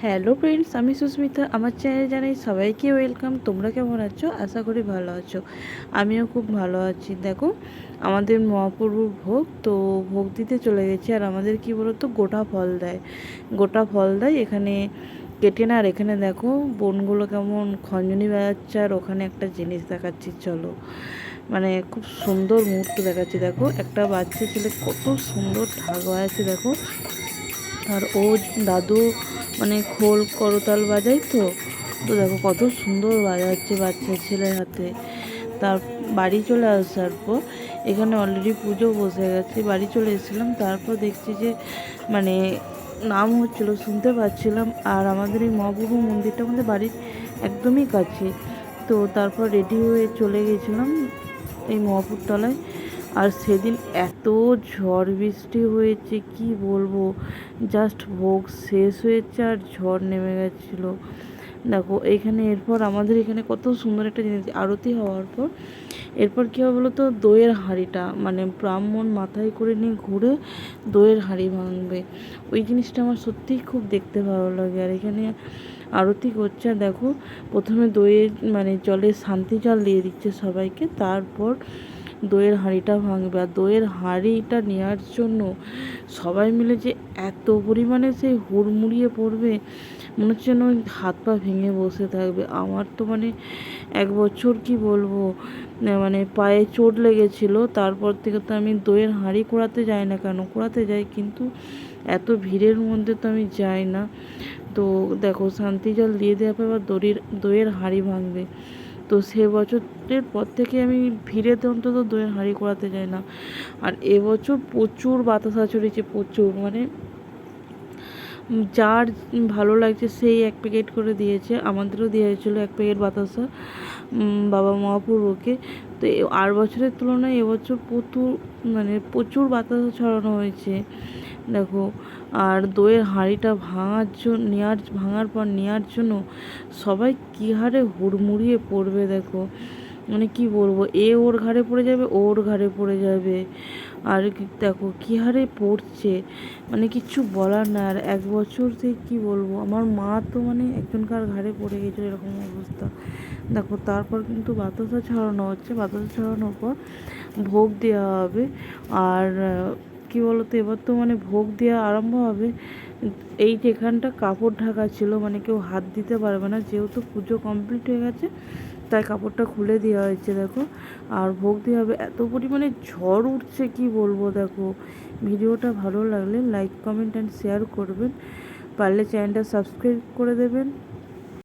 Hello friends, আমি সুস্মিতা। আমার চ্যানেলে জানাই সবাইকে ওয়েলকাম। তোমরা কেমন আছো? আশা করি ভালো আছো। আমিও খুব ভালো আছি। দেখো, আমাদের মহাপ্রভুর ভোগ তো ভোগ দিতে চলে গেছি। আর আমাদের কি বলতো, গোটা ফল দেয়। গোটা ফল দেয় এখানে কেটে না। আর এখানে দেখো বোনগুলো কেমন খঞ্জনি বাজাচ্ছে। আর ওখানে একটা জিনিস দেখাচ্ছি, চলো। মানে খুব সুন্দর মুহূর্ত দেখাচ্ছি। দেখো, একটা বাচ্চা ছেলে কত সুন্দর ঢাক বাজাচ্ছে দেখো। আর ও দাদু মানে খোল করতাল বাজায় তো। তো দেখো কত সুন্দর বাজাচ্ছে বাচ্চা ছেলের হাতে। তার বাড়ি চলে আসার পর এখানে অলরেডি পুজো বসে গেছে। বাড়ি চলে এসেছিলাম, তারপর দেখছি যে মানে নাম হচ্ছিলো, শুনতে পাচ্ছিলাম। আর আমাদের এই মহাপ্রভু মন্দিরটা আমাদের বাড়ির একদমই কাছে। তো তারপর রেডি হয়ে চলে গেছিলাম এই মহাপুরতলায়। আর সেদিন এত ঝড় বৃষ্টি হয়েছে কি বলবো, জাস্ট ভোগ শেষ হয়েছে আর ঝড় নেমে গেছিলো। দেখো এইখানে এরপর আমাদের এখানে কত সুন্দর একটা জিনিস, আরতি হওয়ার পর এরপর কী হবে বলো তো, দইয়ের হাঁড়িটা মানে ব্রাহ্মণ মাথায় করে নিয়ে ঘুরে দইয়ের হাঁড়ি ভাঙবে। ওই জিনিসটা আমার সত্যিই খুব দেখতে ভালো লাগে। আর এখানে আরতি করছে, দেখো প্রথমে দইয়ের মানে জলে শান্তি জল দিয়ে দিচ্ছে সবাইকে, তারপর দইয়ের হাঁড়িটা ভাঙবে। আর দইয়ের হাঁড়িটা নেওয়ার জন্য সবাই মিলে যে এত পরিমাণে সেই হুড়মুড়িয়ে পড়বে, মনে হচ্ছে যেন হাত পা ভেঙে বসে থাকবে। আমার তো মানে এক বছর কি বলবো, মানে পায়ে চোট লেগেছিলো। তারপর থেকে তো আমি দইয়ের হাঁড়ি কুড়াতে যাই না। কেন কুড়াতে যাই, কিন্তু এত ভিড়ের মধ্যে তো আমি যাই না। তো দেখো শান্তি জল দিয়ে দেওয়ার পর আবার দইয়ের হাঁড়ি ভাঙবে। তো সে বছরের পর থেকে আমি ভিড়েতে অন্তত দইয়ের হাঁড়ি কুড়াতে যাই না। আর এবছর প্রচুর বাতাসা ছড়িয়েছে, প্রচুর মানে যার ভালো লাগছে সেই এক প্যাকেট করে দিয়েছে। আমাদেরও দেওয়া হয়েছিলো এক প্যাকেট বাতাসা বাবা মহাপ্রভুকে। তো আর বছরের তুলনায় এবছর প্রচুর বাতাসা ছড়ানো হয়েছে দেখো। আর দইয়ের হাঁড়িটা ভাঙার পর নেওয়ার জন্য সবাই কী হারে হুড়মুড়িয়ে পড়বে দেখো। মানে কি বলবো, ওর ঘাড়ে পড়ে যাবে, ওর ঘাড়ে পড়ে যাবে। আর দেখো কী হারে পড়ছে, মানে কিচ্ছু বলার না। আর এক বছর থেকে কী বলবো, আমার মা তো মানে একজনকার ঘাড়ে পড়ে গেছিলো, এরকম অবস্থা দেখো। তারপর কিন্তু বাতাসা ছড়ানো হচ্ছে, বাতাসা ছড়ানোর পর ভোগ দেওয়া হবে। আর কি বলতো, এবার তো মানে ভোগ দেওয়া আরম্ভ হবে। এই যেখানটা কাপড় ঢাকা ছিল, মানে কেউ হাত দিতে পারবে না, যেহেতু পুজো কমপ্লিট হয়ে গেছে তাই কাপড়টা খুলে দেওয়া হয়েছে দেখো। আর ভোগ দেওয়া হবে। এত পরিমাণে ঝড় উঠছে কি বলবো দেখো। ভিডিওটা ভালো লাগলে লাইক কমেন্ট অ্যান্ড শেয়ার করবেন, পারলে চ্যানেলটা সাবস্ক্রাইব করে দেবেন।